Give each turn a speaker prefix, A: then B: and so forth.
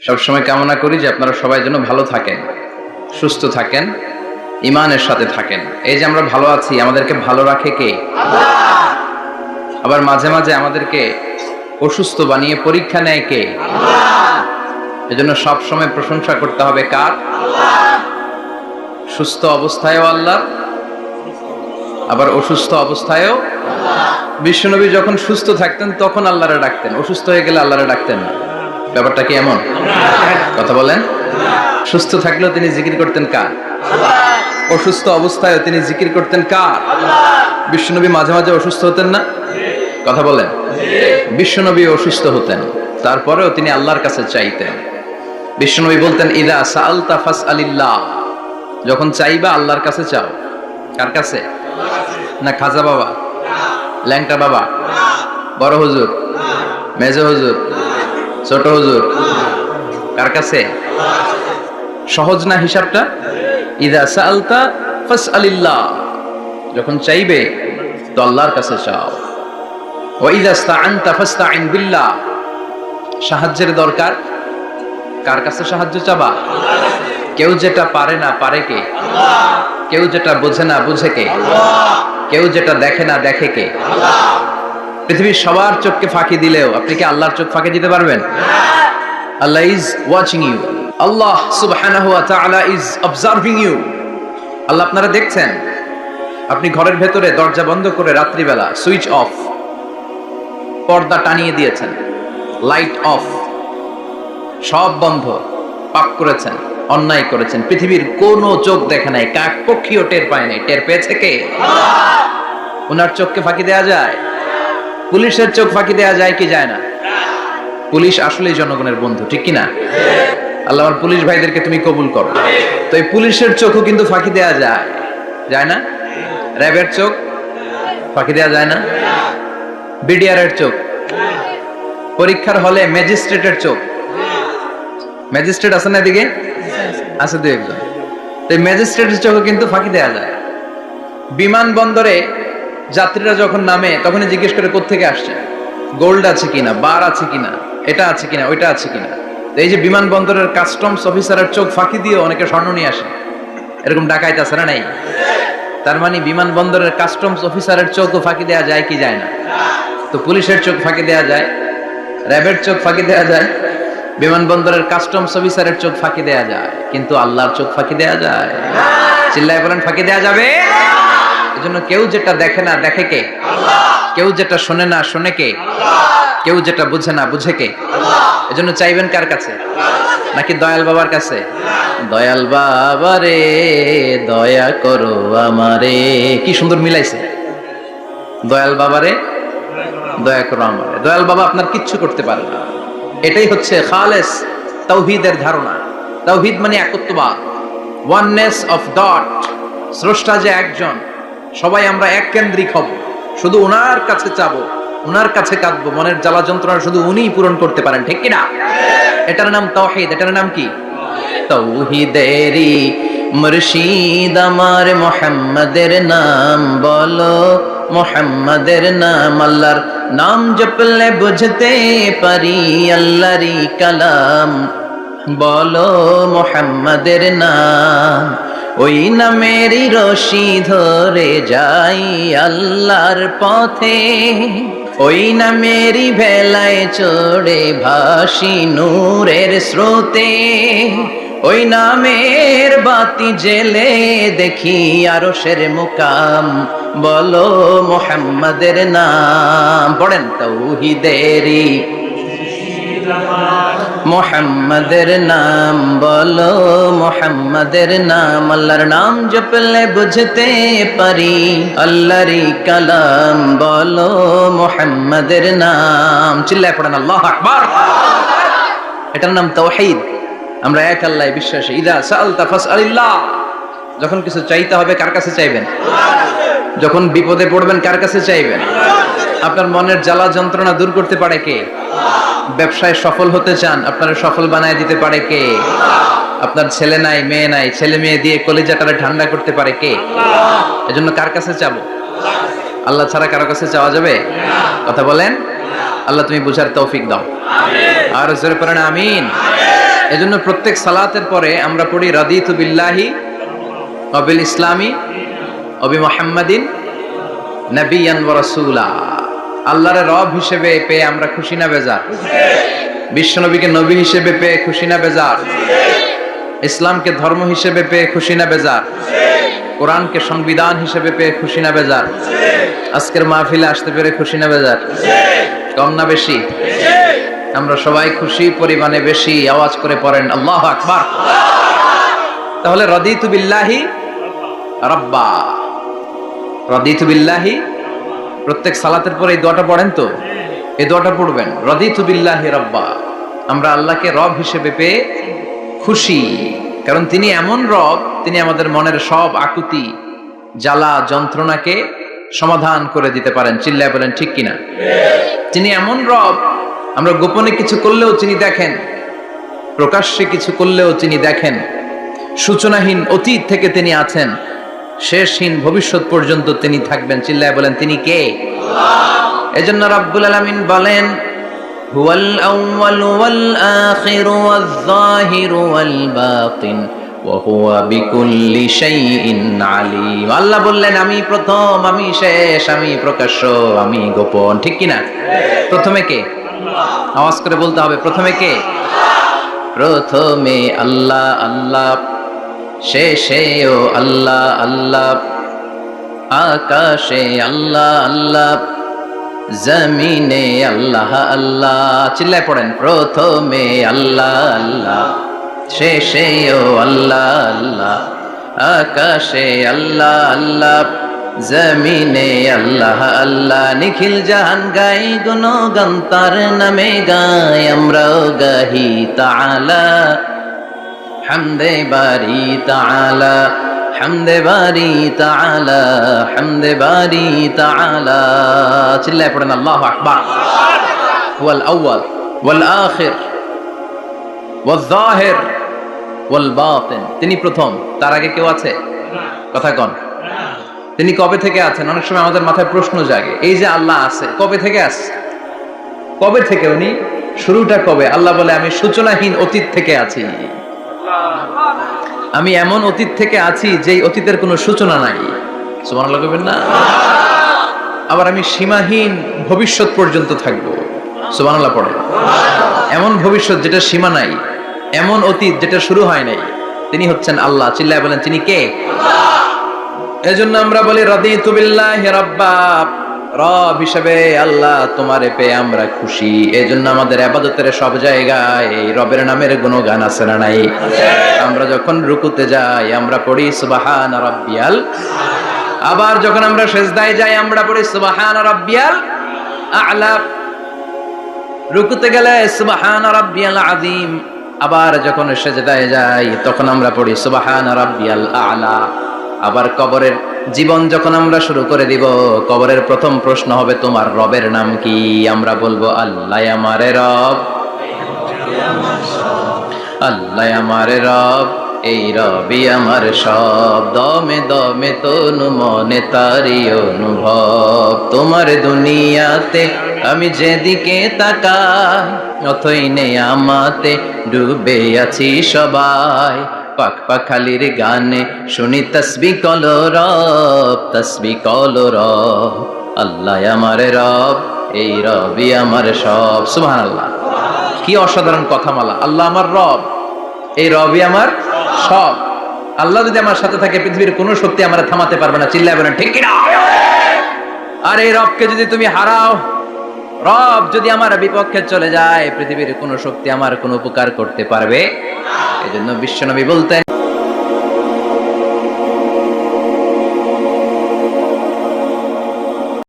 A: সবসময় কামনা করি যে আপনারা সবাই যেন ভালো থাকেন, সুস্থ থাকেন, ইমানের সাথে থাকেন। এই যে আমরা ভালো আছি, আমাদেরকে ভালো রাখে কে? আল্লাহ। আবার মাঝে মাঝে আমাদেরকে অসুস্থ বানিয়ে পরীক্ষা নেয় কে? আল্লাহ। এজন্য সব সময় প্রশংসা করতে হবে কার? আল্লাহ। সুস্থ অবস্থায়ও আল্লাহ, আবার অসুস্থ অবস্থায়ও আল্লাহ। বিশ্বনবী যখন সুস্থ থাকতেন তখন আল্লাহরে ডাকতেন, অসুস্থ হয়ে গেলে আল্লাহরে ডাকতেন না। ব্যাপারটা কি এমন? কথা বলেন। সুস্থ থাকলেও তিনি জিকির করতেন কার? আল্লাহ। অসুস্থ অবস্থায়ও তিনি জিকির করতেন কার? আল্লাহ। বিশ্বনবী মাঝে মাঝে অসুস্থ হতেন না? কথা বলেন। বিশ্বনবী অসুস্থ হতেন, তারপরেও তিনি আল্লাহর কাছে চাইতেন। বিশ্বনবী বলতেন, ইদা সাআলতা ফাসআলিল্লাহ, যখন চাইবা আল্লাহর কাছে চাও। কার কাছে? না খাজা বাবা, ল্যাংটা বাবা, বড় হুজুর, মেজো হুজুর, ছোট হুজুর? কার কাছে? সহজ না হিসাবটা? ইদা সাআলতা ফাসআলিল্লাহ, যখন চাইবে তো আল্লাহর কাছে চাও। ওয়া ইদা ইসতাআনতা ফাসতাইন বিল্লাহ, সাহায্যের দরকার কার কাছে সাহায্য চাবা? কেউ যেটা পারে না পারে কে? আল্লাহ। কেউ যেটা বোঝে না বুঝে কে? আল্লাহ। কেউ যেটা দেখে না দেখে কে? আল্লাহ। পৃথিবীর সবার চোখকে ফাঁকি দিলেও আপনি কি আল্লাহর চোখ ফাঁকি দিতে পারবেন? আল্লাহ ইজ ওয়াচিং ইউ, আল্লাহ সুবহানাহু ওয়া তাআলা ইজ অবজার্ভিং ইউ। আল্লাহ আপনারা দেখছেন। আপনি ঘরের ভেতরে দরজা বন্ধ করে রাত্রিবেলা সুইচ অফ, পর্দা টানিয়ে দিয়েছেন, লাইট অফ, সব বন্ধ, পাপ করেছেন, অন্যায় করেছেন, পৃথিবীর কোনো চোখ দেখে নাই, কাক পক্ষীও টের পায় নাই। টের পেয়েছে কে? আল্লাহ। ওনার চোখকে ফাঁকি দেয়া যায়? পুলিশের চোখ ফাঁকি দেয়া যায় কি যায় না? পুলিশ আসলেই জনগণের বন্ধু, ঠিক কি না? আল্লাহ আমার পুলিশ ভাইদেরকে তুমি কবুল করো। তো এই পুলিশের চোখও কিন্তু ফাঁকি দেয়া যায়, যায় না? র্যাবের চোখ ফাঁকি দেয়া যায় না? বিডিআরের চোখ, পরীক্ষার হলে ম্যাজিস্ট্রেটের চোখ, ম্যাজিস্ট্রেট আছে না এদিকে? আছে দু একজন। তো ম্যাজিস্ট্রেটের চোখও কিন্তু ফাঁকি দেয়া যায়। বিমানবন্দরে যাত্রীরা যখন নামে তখনই জিজ্ঞেস করে কোত্থেকে আসছে, গোল্ড আছে কিনা, বার আছে কিনা, এটা আছে কিনা, ওইটা আছে কিনা। তো এই যে বিমানবন্দরের কাস্টমস অফিসারের চোখ ফাঁকি দিয়ে অনেকে স্বর্ণ নিয়ে আসে, এরকম ডাকাইত আছে না নাই? তার মানে বিমানবন্দরের কাস্টমস অফিসারের চোখও ফাঁকি দেয়া যায় কি যায় না? তো পুলিশের চোখ ফাঁকি দেয়া যায়, র্যাবের চোখ ফাঁকি দেয়া যায়, বিমানবন্দরের কাস্টমস অফিসারের চোখ ফাঁকি দেয়া যায়, কিন্তু আল্লাহর চোখ ফাঁকি দেয়া যায়? চিল্লায় বলেন ফাঁকি দেয়া যাবে? এজন্য কেউ যেটা দেখে না দেখে কে? আল্লাহ। কেউ যেটা শোনে না শোনে কে? আল্লাহ। কেউ যেটা বুঝে না বুঝে কে? আল্লাহ। এজন্য চাইবেন কার কাছে? নাকি দয়াল বাবার কাছে? দয়াল বাবা রে দয়া করো আমারে। কি সুন্দর মিলাইছে, দয়াল বাবা রে দয়া করো আমারে। দয়াল বাবা আপনার কিচ্ছু করতে পারে না। এটাই হচ্ছে খালেস তাওহীদের ধারণা। তাওহীদ মানে একত্ববাদ, ওয়াননেস অফ গড। স্রষ্টা যে একজন, সবাই আমরা এক কেন্দ্রিক হব, শুধু ওনার কাছে চাবো, ওনার কাছে কাঁদবো, মনের জ্বালা যন্ত্রণা শুধু উনিই পূরণ করতে পারেন, ঠিক কিনা? এটার নাম তাওহীদ। এটার নাম কি? তাওহীদেরই মুর্শিদ আমার মুহাম্মাদের নাম বলো, মুহাম্মাদের নাম। আল্লাহর নাম জপলে বুঝতে পারি আল্লাহরই কালাম, বলো মুহাম্মাদের নাম। ওই নামেরই রশি ধরে যাই আল্লাহর পথে, ওই নামেরই ভেলায় চড়ে ভাসি নূরের স্রোতে। ওই নামের বাতি জেলে দেখি আরশের মুকাম, বলো মুহাম্মাদের নাম। পড়েন তাওহীদেরই মুহাম্মাদের নাম বলো, মুহাম্মাদের নাম। আল্লাহর নাম জপলে বুঝতে পারি আল্লাহরই কালাম, বলো মুহাম্মাদের নাম। চিল্লায় পড়েন আল্লাহু আকবার। এটার নাম তাওহীদ। আমরা এক আল্লাহয় বিশ্বাসী। ইদা সাআলতা ফাসআলিল্লাহ, যখন কিছু চাইতে হবে কার কাছে চাইবেন? যখন বিপদে পড়বেন কার কাছে চাইবেন? আপনার মনের জ্বালা যন্ত্রণা দূর করতে পারে কে? ব্যবসায় সফল হতে চান, আপনারা সফল বানায় দিতে পারে কে? আপনার ছেলে নাই মেয়ে নাই, ছেলে মেয়ে দিয়ে কলিজাটারে ঠান্ডা করতে পারে কে? এজন্য কার কাছে চাবো? আল্লাহ ছাড়া কারো কাছে চাওয়া যাবে? কথা বলেন। আল্লাহ তুমি বুঝার তৌফিক দাও। আর জোরে পড়েন আমিন। এজন্য প্রত্যেক সালাতের পরে আমরা পড়ি রাদিতু বিল্লাহি ওয়া বিল ইসলামি ওয়া বি মুহাম্মাদিন নাবিয়ান ওয়া রাসূলা। আল্লাহর রব হিসেবে পেয়ে আমরা খুশি না বেজার? বিশ্বনবীকে নবী হিসেবে পেয়ে খুশি না বেজার? ইসলামকে ধর্ম হিসেবে পেয়ে খুশি না বেজার? কোরআনকে সংবিধান হিসেবে পেয়ে খুশি না বেজার? আজকের মাহফিলে আসতে পেরে খুশি না বেজার? কম না বেশি? আমরা সবাই খুশি পরিমাণে বেশি। আওয়াজ করে পড়েন আল্লাহু আকবার। তাহলে রাদিতু বিল্লাহি রাব্বা, রাদিতু বিল্লাহি, প্রত্যেক সালাতের পরে এই দোয়াটা পড়েন তো, এই দোয়াটা পড়বেন, রাদিতু বিল্লাহি রাব্বা। আমরা আল্লাহকে রব হিসেবে পেয়ে খুশি, কারণ তিনি এমন রব, তিনি আমাদের মনের সব আকুতি জ্বালা যন্ত্রণাকে সমাধান করে দিতে পারেন। চিল্লায় বলেন ঠিক কিনা? তিনি এমন রব, আমরা গোপনে কিছু করলেও তিনি দেখেন, প্রকাশ্যে কিছু করলেও তিনি দেখেন। সূচনাহীন অতীত থেকে তিনি আছেন, শেষহীন ভবিষ্যৎ পর্যন্ত তিনি থাকবেন। চিল্লায় বলেন তিনি কে? এজন্য রাব্বুল আলামিন বলেন হুয়াল আউয়ালু ওয়াল আখিরু ওয়াজ যাহিরু ওয়াল বাতিন ওয়া হুয়া বিকুল্লি শাইইন আলীম। আল্লাহ বললেন আমি প্রথম, আমি শেষ, আমি প্রকাশ্য, আমি গোপন। ঠিক কিনা? প্রথমে কে? আওয়াজ করে বলতে হবে, প্রথমে কে? প্রথমে আল্লাহ আল্লাহ, শেষেও আল্লাহ আল্লাহ, আকাশে আল্লাহ আল্লাহ, জমিনে আল্লাহ আল্লাহ। চিল্লায় পড়েন প্রথমে আল্লাহ আল্লাহ, শেষেও আল্লাহ আল্লাহ, আকাশে আল্লাহ আল্লাহ, জমিনে আল্লাহ আল্লাহ। নিখিল জাহান গাই গুণগান তার নামে গাই, আমরাও গাহি তাআলা হামদে বারি তাআলা, হামদে বারি তাআলা, হামদে বারি তাআলা। চিল্লায় পড়েন আল্লাহু আকবার। ওয়াল আউয়াল ওয়াল আখির ওয়াল যাহির ওয়াল বাতিন, তিনি প্রথম, তার আগে কেউ আছে? কথা কন। তিনি কবে থেকে আছেন? অনেক সময় আমাদের মাথায় প্রশ্ন জাগে, এই যে আল্লাহ আছে, কবে থেকে আছে? কবে থেকে? উনি শুরুটা কবে? আল্লাহ বলে আমি সূচনাহীন অতীত থেকে আছি। আমি এমন অতীত থেকে আছি যেই অতীতের কোনো সূচনা নাই। সুবহানাল্লাহ কইবেন না? আবার আমি সীমাহীন ভবিষ্যৎ পর্যন্ত থাকবো। সুবহানাল্লাহ পড়ে। এমন ভবিষ্যৎ যেটা সীমা নাই, এমন অতীত যেটা শুরু হয় নাই, তিনি হচ্ছেন আল্লাহ। চিল্লায় বলেন তিনি কে? এজন্য আমরা বলি রাদিতু বিল্লাহি রাব্বা, রব হিসেবে আল্লাহ তোমারে পেয়ে আমরা খুশি। এজন্য আমাদের ইবাদতের সব জায়গায় এই রবের নামের গুণগান আছে না নাই? আমরা যখন রুকুতে যাই আমরা পড়ি সুবহানা রাব্বিয়াল, আবার যখন আমরা সিজদায় যাই আমরা পড়ি সুবহানা রাব্বিয়াল আ'লা, রুকুতে গেলে সুবহানা রাব্বিয়াল আযীম, আবার যখন সিজদায় যাই তখন আমরা পড়ি সুবহানা রাব্বিয়াল আ'লা। আবার কবরের জীবন যখন আমরা শুরু করে দিব, কবরের প্রথম প্রশ্ন হবে তোমার রবের নাম কি? আমরা বলবো আল্লাহ আমারে রব, আল্লাহ আমারে রব, এই রবি আমার সব। দমে দমে তনু মনে তারি অনুভব, তোমার দুনিয়াতে আমি যেদিকে তাকাই অথই নেয়ামতে ডুবে আছি সবাই। পাক পাখালির গানে শুনি তসবিহ কলো রব, তসবিহ কলো রব, আল্লাহ আমার রব, এই রবি আমার সব। সুবহানাল্লাহ, কি অসাধারণ কথামালা। আল্লাহ আমার রব, এই রবি আমার সব। আল্লাহ যদি আমার সাথে থাকে পৃথিবীর কোনো শক্তি আমার থামাতে পারবে না। চিল্লায় বলেন ঠিক কিনা? আর এই রবকে যদি তুমি হারাও, রব যদি আমার বিপক্ষে চলে যায়, পৃথিবীর কোনো শক্তি আমার কোনো উপকার করতে পারবে? এজন্য বিশ্বনবী বলতেন